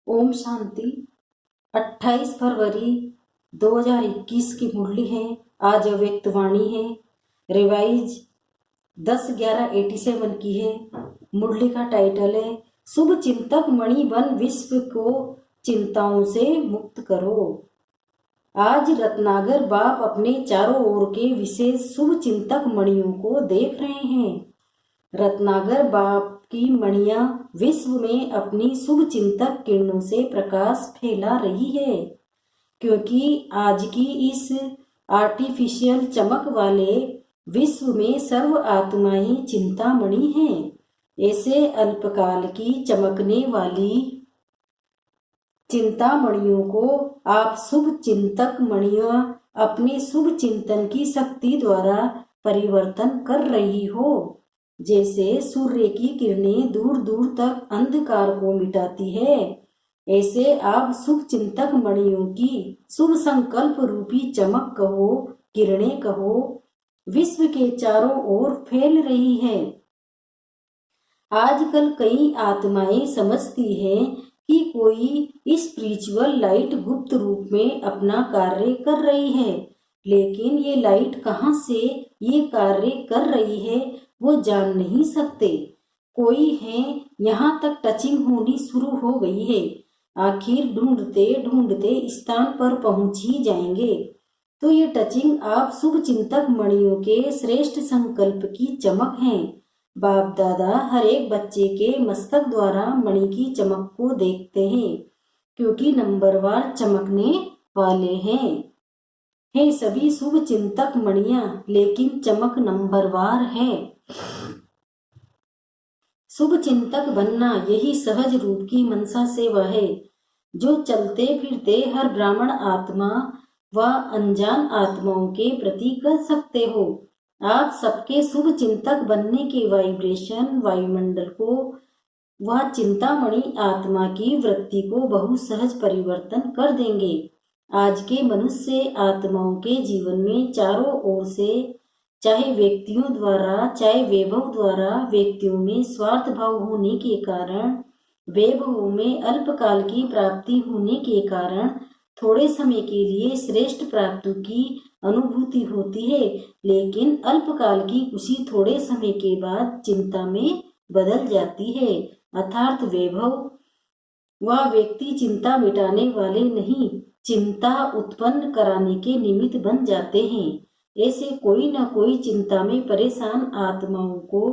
ओम शांति। 28 फरवरी 2021 की मुरली है। आज अव्यक्त वाणी है। रिवाइज 10/11/87 की है। मुरली का टाइटल है शुभ चिंतक मणि बन विश्व को चिंताओं से मुक्त करो। आज रत्नागर बाप अपने चारों ओर के विशेष शुभ चिंतक मणियों को देख रहे हैं। रत्नागर बाप की मणियां विश्व में अपनी शुभ चिंतक किरणों से प्रकाश फैला रही है, क्योंकि आज की इस आर्टिफिशियल चमक वाले विश्व में सर्व आत्माएं चिंतामणि हैं। ऐसे अल्पकाल की चमकने वाली चिंतामणियों को आप शुभ चिंतक मणियां अपने शुभ चिंतन की शक्ति द्वारा परिवर्तन कर रही हो। जैसे सूर्य की किरणें दूर दूर तक अंधकार को मिटाती है, ऐसे आप शुभ चिंतक मणियों की शुभ संकल्प रूपी चमक कहो, किरणें कहो, विश्व के चारों ओर फैल रही है। आजकल कई आत्माएं समझती हैं कि कोई स्पिरिचुअल लाइट गुप्त रूप में अपना कार्य कर रही है, लेकिन ये लाइट कहाँ से ये कार्य कर रही है वो जान नहीं सकते। कोई है यहाँ तक टचिंग होनी शुरू हो गई है, आखिर ढूंढते ढूंढते स्थान पर पहुंच ही जाएंगे। तो ये टचिंग आप शुभ चिंतक मणियों के श्रेष्ठ संकल्प की चमक है। बाप दादा हर एक बच्चे के मस्तक द्वारा मणि की चमक को देखते हैं, क्योंकि नंबरवार चमकने वाले हैं। हे सभी शुभ चिंतक मणियां, लेकिन चमक नंबरवार है। शुभ चिंतक बनना यही सहज रूप की मनसा सेवा है, जो चलते फिरते हर ब्राह्मण आत्मा व अनजान आत्माओं के प्रति कर सकते हो। आप सबके शुभ चिंतक बनने के वाइब्रेशन वायुमंडल को व चिंतामणि आत्मा की वृत्ति को बहुत सहज परिवर्तन कर देंगे। आज के मनुष्य आत्माओं के जीवन में चारों ओर से, चाहे व्यक्तियों द्वारा चाहे वैभव द्वारा, व्यक्तियों में स्वार्थ भाव होने के कारण, वैभवों में अल्पकाल की प्राप्ति होने के कारण थोड़े समय के लिए श्रेष्ठ प्राप्ति की अनुभूति होती है, लेकिन अल्पकाल की खुशी थोड़े समय के बाद चिंता में बदल जाती है। अर्थात वैभव व व्यक्ति चिंता मिटाने वाले नहीं, चिंता उत्पन्न कराने के निमित्त बन जाते हैं। ऐसे कोई न कोई चिंता में परेशान आत्माओं को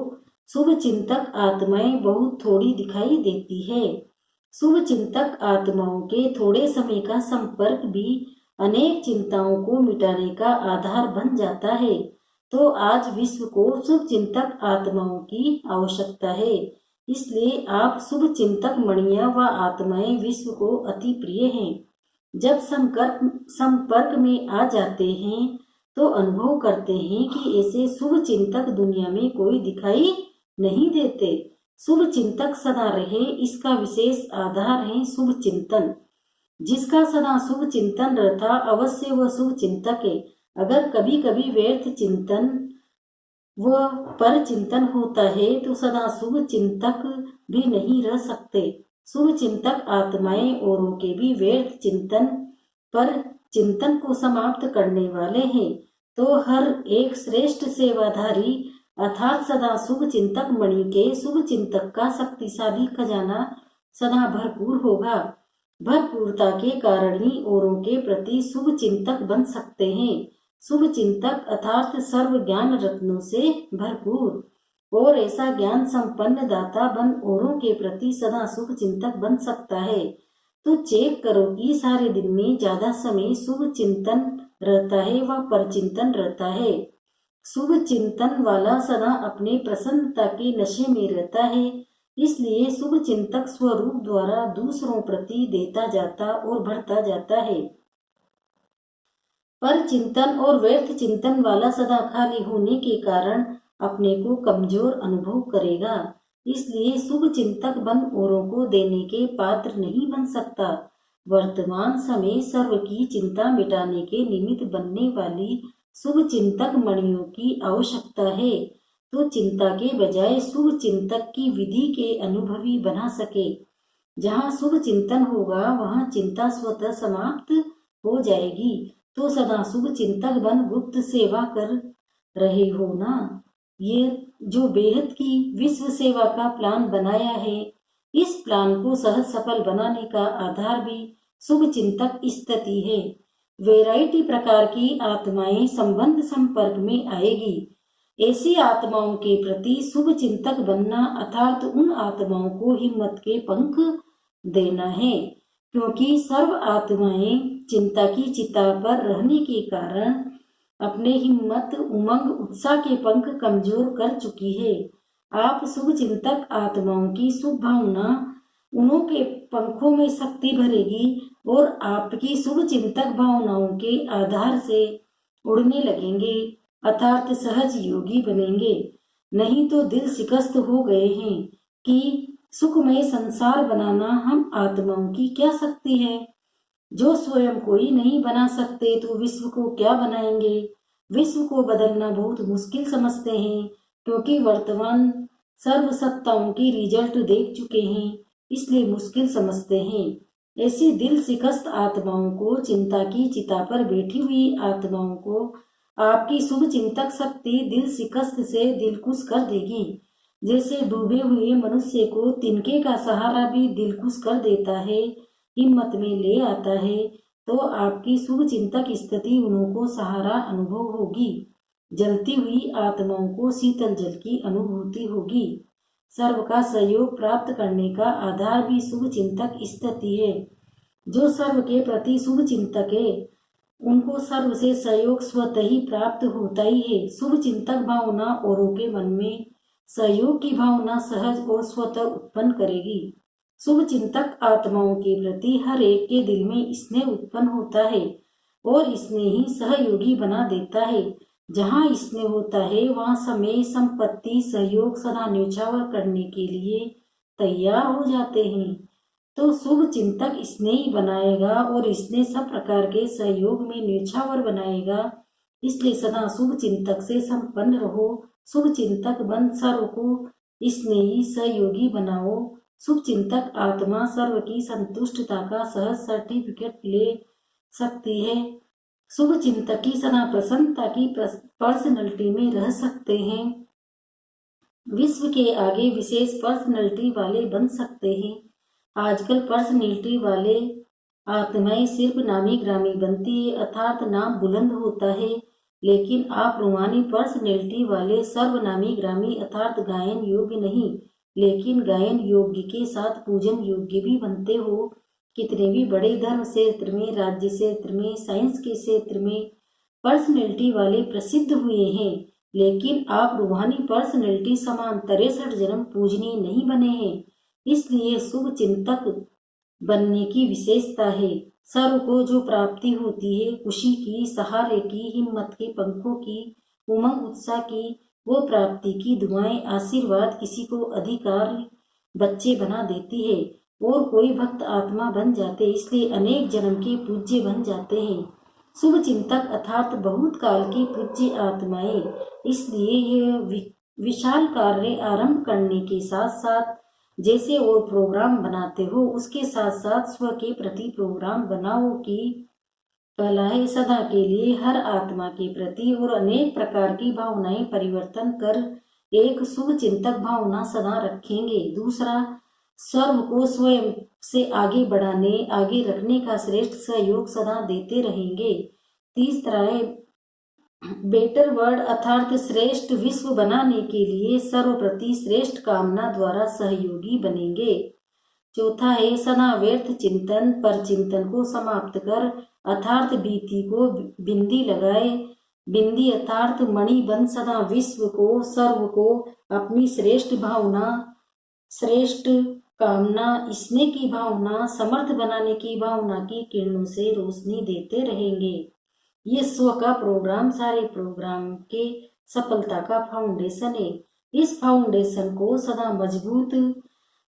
शुभ चिंतक आत्माएं बहुत थोड़ी दिखाई देती है। शुभ चिंतक आत्माओं के थोड़े समय का संपर्क भी अनेक चिंताओं को मिटाने का आधार बन जाता है। तो आज विश्व को शुभ चिंतक आत्माओं की आवश्यकता है, इसलिए आप शुभ चिंतक मणियां व आत्माएं विश्व को अति प्रिय हैं। जब संपर्क में आ जाते हैं तो अनुभव करते हैं कि ऐसे शुभ चिंतक दुनिया में कोई दिखाई नहीं देते। शुभ चिंतक सदा रहे, इसका विशेष आधार है शुभ चिंतन। जिसका सदा शुभ चिंतन रहता अवश्य वह शुभ चिंतक है। अगर कभी कभी व्यर्थ चिंतन व पर चिंतन होता है तो सदा शुभ चिंतक भी नहीं रह सकते। शुभ चिंतक आत्माएं औरों के भी व्यर्थ चिंतन पर चिंतन को समाप्त करने वाले हैं। तो हर एक श्रेष्ठ सेवाधारी अर्थात सदा शुभ चिंतक मणि के शुभ चिंतक का शक्तिशाली खजाना सदा भरपूर होगा। भरपूरता के कारण ही औरों के प्रति शुभ चिंतक बन सकते हैं। शुभ चिंतक अर्थात सर्व ज्ञान रत्नों से भरपूर और ऐसा ज्ञान संपन्न दाता बन औरों के प्रति सदा शुभ चिंतक बन सकता है। तो चेक करो कि सारे दिन में ज्यादा समय शुभ चिंतन रहता है व परचिंतन रहता है। शुभ चिंतन वाला सदा अपने प्रसन्नता के नशे में रहता है, इसलिए शुभ चिंतक स्वरूप द्वारा दूसरों प्रति देता जाता और बढ़ता जाता है। पर चिंतन और व्यर्थ चिंतन वाला सदा खाली होने के कारण अपने को कमजोर अनुभव करेगा, इसलिए शुभ चिंतक बन औरों को देने के पात्र नहीं बन सकता। वर्तमान समय सर्व की चिंता मिटाने के निमित्त बनने वाली शुभ चिंतक मणियों की आवश्यकता है, तो चिंता के बजाय शुभ चिंतक की विधि के अनुभवी बना सके। जहाँ शुभ चिंतन होगा वहाँ चिंता स्वतः समाप्त हो जाएगी। तो सदा शुभ चिंतक बन गुप्त सेवा कर रहे हो ना। ये जो बेहद की विश्व सेवा का प्लान बनाया है, इस प्लान को सहज सफल बनाने का आधार भी शुभ चिंतक स्थिति है। वैरायटी प्रकार की आत्माएं संबंध संपर्क में आएगी। ऐसी आत्माओं के प्रति शुभ चिंतक बनना अर्थात उन आत्माओं को हिम्मत के पंख देना है, क्योंकि सर्व आत्माएं चिंता की चिता पर रहने के कारण अपने हिम्मत उमंग उत्साह के पंख कमजोर कर चुकी है। आप शुभ चिंतक आत्माओं की शुभ भावना उनों के पंखों में शक्ति भरेगी और आपकी शुभ चिंतक भावनाओं के आधार से उड़ने लगेंगे, अर्थात सहज योगी बनेंगे। नहीं तो दिल शिकस्त हो गए हैं कि सुखमय संसार बनाना हम आत्माओं की क्या शक्ति है। जो स्वयं कोई नहीं बना सकते तो विश्व को क्या बनाएंगे। विश्व को बदलना बहुत मुश्किल समझते हैं, क्योंकि वर्तमान सर्व सत्ताओं की रिजल्ट देख चुके हैं, इसलिए मुश्किल समझते हैं। ऐसी दिल शिकस्त आत्माओं को, चिंता की चिता पर बैठी हुई आत्माओं को आपकी शुभ चिंतक शक्ति दिल शिकस्त से दिलखुश कर देगी। जैसे डूबे हुए मनुष्य को तिनके का सहारा भी दिलखुश कर देता है, हिम्मत में ले आता है, तो आपकी शुभ चिंतक स्थिति उन्हों को सहारा अनुभव होगी। जलती हुई आत्माओं को शीतल जल की अनुभूति होगी। सर्व का सहयोग प्राप्त करने का आधार भी शुभ चिंतक स्थिति है। जो सर्व के प्रति शुभ चिंतक है उनको सर्व से सहयोग स्वतः ही प्राप्त होता ही है। शुभ चिंतक भावना औरों के मन में सहयोग की भावना सहज और स्वतः उत्पन्न करेगी। शुभ चिंतक आत्माओं के प्रति हर एक के दिल में स्नेह उत्पन्न होता है और स्नेह ही सहयोगी बना देता है। जहाँ स्नेह होता है वहाँ समय, संपत्ति, सहयोग सदा न्यौछावर करने के लिए तैयार हो जाते हैं। तो शुभ चिंतक स्नेही बनाएगा और स्नेह सब प्रकार के सहयोग में न्यौछावर बनाएगा। इसलिए सदा शुभ चिंतक से संपन्न रहो। शुभ चिंतक बन सर्व को स्नेही सहयोगी बनाओ। शुभ चिंतक आत्मा सर्व की संतुष्टता का सहज सर्टिफिकेट ले सकती है। शुभ चिंतक की सदा प्रसन्नता की पर्सनैलिटी में रह सकते हैं। विश्व के आगे विशेष पर्सनैलिटी वाले बन सकते हैं। आजकल पर्सनैलिटी वाले आत्माएं सिर्फ नामी ग्रामी बनती है, अर्थात नाम बुलंद होता है, लेकिन आप रूहानी पर्सनैलिटी वाले सर्वनामी ग्रामी अर्थात गायन योग्य नहीं, लेकिन गायन योग्य के साथ पूजन योग्य भी बनते हो। कितने भी बड़े धर्म क्षेत्र में, राज्य क्षेत्र में, साइंस के क्षेत्र में पर्सनैलिटी वाले प्रसिद्ध हुए हैं, लेकिन आप रूहानी पर्सनैलिटी समान 63 जन्म पूजनीय नहीं बने हैं। इसलिए शुभ चिंतक बनने की विशेषता है। सर्व को जो प्राप्ति होती है, खुशी की, सहारे की, हिम्मत के पंखों की, उमंग उत्साह की, वो प्राप्ति की दुआएं, आशीर्वाद किसी को अधिकार बच्चे बना देती है और कोई भक्त आत्मा बन जाते, इसलिए अनेक जन्म के पूज्य बन जाते हैं। शुभ चिंतक अर्थात बहुत काल की पूज्य आत्माएं। इसलिए यह विशाल कार्य आरंभ करने के साथ साथ जैसे वो प्रोग्राम बनाते हो, उसके साथ साथ स्व के प्रति प्रोग्राम बनाओ कि पहला है सदा के लिए हर आत्मा के प्रति और अनेक प्रकार की भावनाएं परिवर्तन कर एक शुभ चिंतक भावना सदा रखेंगे। दूसरा, सर्व को स्वयं से आगे बढ़ाने, आगे रखने का श्रेष्ठ सहयोग सदा देते रहेंगे। तीसरा है बेटर वर्ल्ड अर्थात श्रेष्ठ विश्व बनाने के लिए सर्वप्रति श्रेष्ठ कामना द्वारा सहयोगी बनेंगे। चौथा है सदा व्यर्थ चिंतन पर चिंतन को समाप्त कर अर्थात बीती को बिंदी लगाए। बिंदी अर्थात मणि बन सदा विश्व को, सर्व को अपनी श्रेष्ठ भावना, श्रेष्ठ कामना, स्नेह की भावना, समर्थ बनाने की भावना की किरणों से रोशनी देते रहेंगे। ये स्व का प्रोग्राम सारे प्रोग्राम के सफलता का फाउंडेशन है। इस फाउंडेशन को सदा मजबूत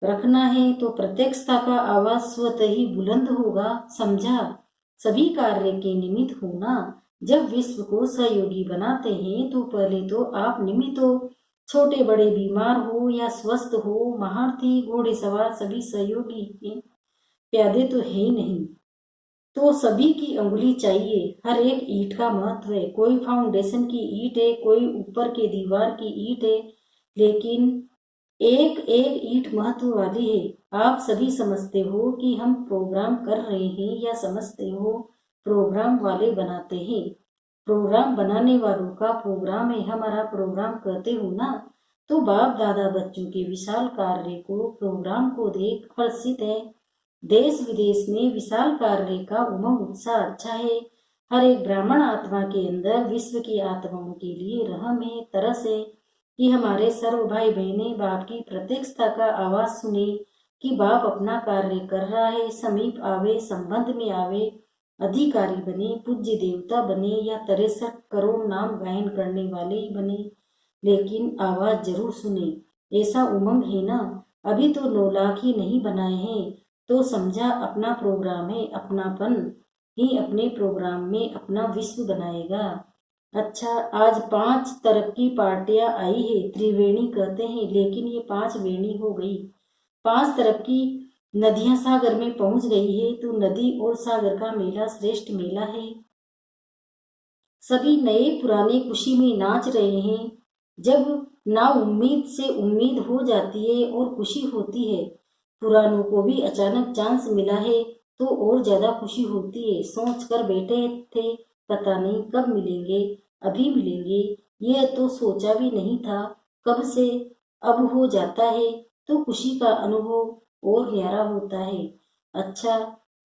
रखना है तो प्रत्यक्षता का आवाज स्वतः ही बुलंद होगा। समझा? सभी कार्य के निमित्त होना। जब विश्व को सहयोगी बनाते हैं तो पहले तो आप निमित्त हो, छोटे बड़े बीमार हो या स्वस्थ हो, महारथी घोड़ेसवार सभी सहयोगी हैं, प्यादे तो है ही नहीं। तो सभी की अंगुली चाहिए, हर एक ईंट का महत्व है। कोई फाउंडेशन की ईंट है, कोई ऊपर के दीवार की ईंट है, लेकिन एक एक ईंट महत्व वाली है। आप सभी समझते हो कि हम प्रोग्राम कर रहे हैं, या समझते हो प्रोग्राम वाले बनाते हैं? प्रोग्राम बनाने वालों का प्रोग्राम है, हमारा प्रोग्राम कहते हो ना। तो बाप दादा बच्चों के विशाल कार्य को, प्रोग्राम को देख हर्षित है। देश विदेश में विशाल कार्य का उमंग उत्साह अच्छा है। हर एक ब्राह्मण आत्मा के अंदर विश्व की आत्माओं के लिए रहम है, तरस है कि हमारे सर्व भाई बहनें बाप की प्रत्यक्षता का आवाज सुने कि बाप अपना कार्य कर रहा है, समीप आवे, संबंध में आवे, अधिकारी बने, पूज्य देवता बने, या 63 करोड़ नाम गायन करने वाले ही बने, लेकिन आवाज जरूर सुने। ऐसा उमंग है ना। अभी तो 9 लाख ही नहीं बनाए हैं, तो समझा अपना प्रोग्राम है, अपनापन ही अपने प्रोग्राम में अपना विश्व बनाएगा। अच्छा, आज 5 तरफ की पार्टियां आई है, त्रिवेणी कहते हैं, लेकिन ये 5 वेणी हो गई। 5 तरफ की नदियां सागर में पहुंच गई है, तो नदी और सागर का मेला श्रेष्ठ मेला है। सभी नए पुराने खुशी में नाच रहे हैं। जब ना उम्मीद से उम्मीद हो जाती है और खुशी होती है, पुरानों को भी अचानक चांस मिला है, तो और ज्यादा खुशी होती है। सोच कर बैठे थे, पता नहीं कब मिलेंगे, अभी मिलेंगे, ये तो सोचा भी नहीं था कब से, अब हो जाता है, तो खुशी का अनुभव और न्यारा होता है। अच्छा,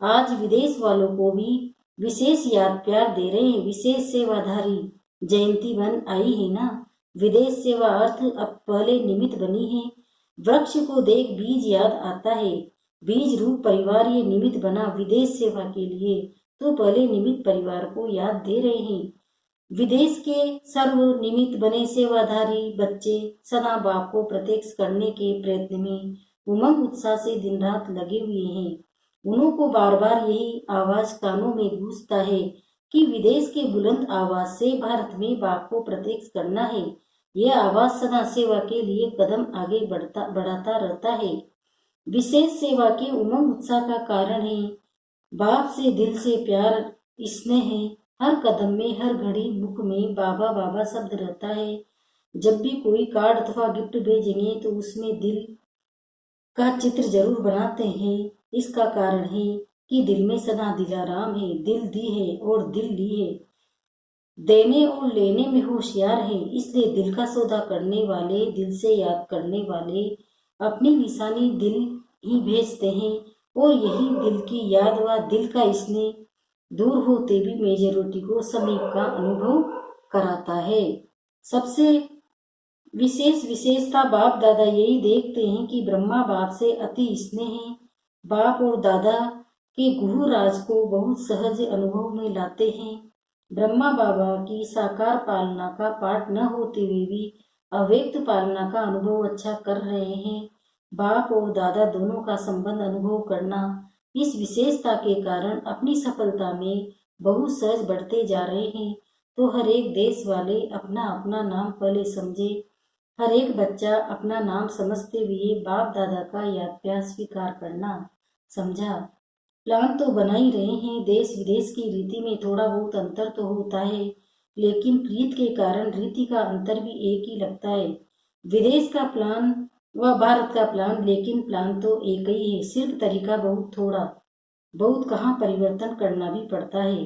आज विदेश वालों को भी विशेष याद प्यार दे रहे हैं, विशेष सेवाधारी जयंती बन आई है ना। विदेश सेवा अर्थ अब पहले निमित्त बनी है। वृक्ष को देख बीज याद आता है, बीज रूप परिवार ये निमित्त बना विदेश सेवा के लिए, तो पहले निमित्त परिवार को याद दे रहे हैं। विदेश के सर्व निमित्त बने सेवाधारी बच्चे सदा बाप को प्रत्यक्ष करने के प्रयत्न में उमंग उत्साह से दिन रात लगे हुए हैं। उन्हों को बार बार यही आवाज कानों में गूंजता है कि विदेश के बुलंद आवाज से भारत में बाप को प्रत्यक्ष करना है। यह आवाज सदा सेवा के लिए कदम आगे बढ़ाता रहता है। विशेष सेवा के उमंग उत्साह का कारण है बाप से दिल से प्यार, स्नेह है। हर कदम में, हर घड़ी मुख में बाबा बाबा शब्द रहता है। जब भी कोई कार्ड अथवा गिफ्ट भेजेंगे तो उसमें दिल का चित्र जरूर बनाते हैं। इसका कारण है कि दिल में सदा दिलाराम है, दिल दी है और दिल ली है, देने और लेने में होशियार है। इसलिए दिल का सौदा करने वाले, दिल से याद करने वाले अपनी निशानी दिल ही भेजते हैं, और यही दिल की याद व दिल का स्नेह दूर होते भी मेजोरिटी को समीप का अनुभव कराता है। सबसे विशेषता बाप दादा यही देखते हैं कि ब्रह्मा बाप से अति स्नेह है। बाप और दादा के गुरु राज को बहुत सहज अनुभव में लाते हैं। ब्रह्मा बाबा की साकार पालना का पाठ न होते हुए भी अव्यक्त पालना का अनुभव अच्छा कर रहे हैं। बाप और दादा दोनों का संबंध अनुभव करना, इस विशेषता के कारण अपनी सफलता में बहुत सहज बढ़ते जा रहे हैं। तो हर एक देश वाले अपना अपना नाम पहले समझे। हर एक बच्चा अपना नाम समझते हुए बाप दादा का याद प्यार स्वीकार करना। समझा? प्लान तो बना ही रहे हैं। देश विदेश की रीति में थोड़ा बहुत अंतर तो होता है, लेकिन प्रीत के कारण रीति का अंतर भी एक ही लगता है। विदेश का प्लान व भारत का प्लान, लेकिन प्लान तो एक ही है, सिर्फ तरीका बहुत कहाँ परिवर्तन करना भी पड़ता है।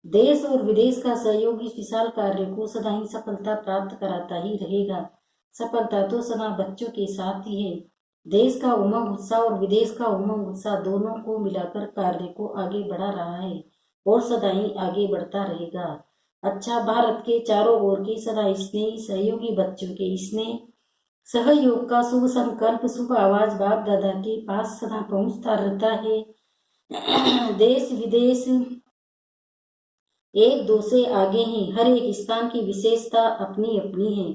देश और विदेश का सहयोग इस विशाल कार्य को सदा ही सफलता प्राप्त कराता ही रहेगा। सफलता तो सदा बच्चों के साथ ही है। देश का उमंग उत्साह और विदेश का उमंग उत्साह दोनों को मिलाकर कार्य को आगे बढ़ा रहा है और सदा ही आगे बढ़ता रहेगा। अच्छा, भारत के चारों ओर के सदा स्नेही सहयोगी बच्चों के स्नेह सहयोग का शुभ संकल्प, शुभ आवाज बाप दादा के पास सदा पहुंचता रहता है। देश विदेश एक दो से आगे हैं, हर एक स्थान की विशेषता अपनी अपनी है।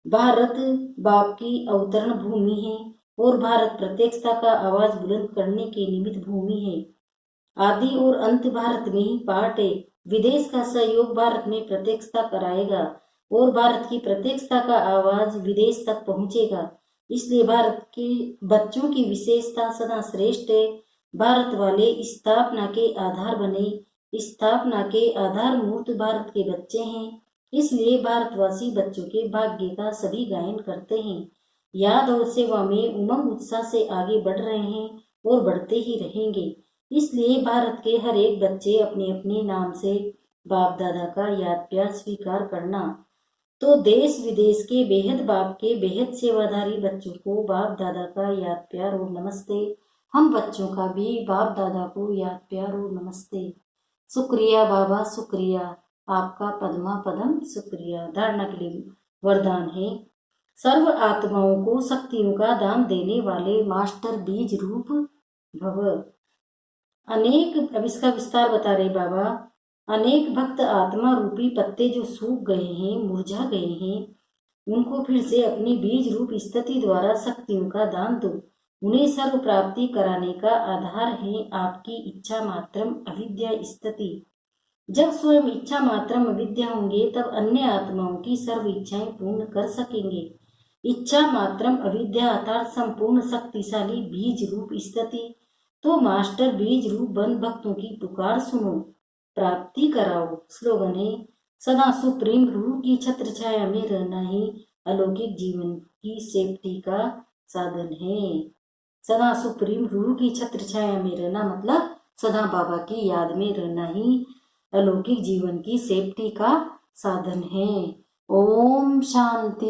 भारत बाप की अवतरण भूमि है और भारत प्रत्यक्षता का आवाज बुलंद करने के निमित्त भूमि है। आदि और अंत भारत में ही पाठ है। विदेश का सहयोग भारत में प्रत्यक्षता कराएगा। और भारत की प्रत्यक्षता का आवाज विदेश तक पहुंचेगा। इसलिए भारत के बच्चों की विशेषता सदा श्रेष्ठ है। भारत वाले स्थापना के आधार बने, स्थापना के आधार मूर्त भारत के बच्चे हैं। इसलिए भारतवासी बच्चों के भाग्य का सभी गायन करते हैं। याद और सेवा में उमंग उत्साह से आगे बढ़ रहे हैं और बढ़ते ही रहेंगे। इसलिए भारत के हर एक बच्चे अपने अपने नाम से बाप दादा का याद प्यार स्वीकार करना। तो देश विदेश के बेहद बाप के बेहद सेवाधारी बच्चों को बाप दादा का याद प्यार और नमस्ते। हम बच्चों का भी बाप दादा को याद प्यार और नमस्ते। शुक्रिया बाबा, शुक्रिया आपका पद्मा पदम, शुक्रिया। धारणा के लिए वरदान है, सर्व आत्माओं को शक्तियों का दान देने वाले मास्टर बीज रूप भव। अनेक, अब इसका विस्तार बता रहे बाबा, अनेक भक्त आत्मा रूपी पत्ते जो सूख गए हैं, मुरझा गए हैं, उनको फिर से अपनी बीज रूप स्थिति द्वारा शक्तियों का दान दो। उन्हें सर्व प्राप्ति कराने का आधार है आपकी इच्छा मात्रम अविद्या स्थिति। जब स्वयं इच्छा मात्रम अविद्या होंगे तब अन्य आत्माओं की सर्व इच्छाएं पूर्ण कर सकेंगे। इच्छा मात्रम अविद्या अर्थात संपूर्ण शक्तिशाली बीज रूप स्थिति। तो मास्टर बीज रूप बन भक्तों की पुकार सुनो, प्राप्ति कराओ। स्लोगन है, सदा सुप्रीम रूह की छत्र छाया में रहना ही अलौकिक जीवन की सेफ्टी का साधन है। सदा सुप्रीम रूह की छत्र छाया में रहना मतलब सदा बाबा की याद में रहना ही अलौकिक जीवन की सेफ्टी का साधन है। ओम शांति।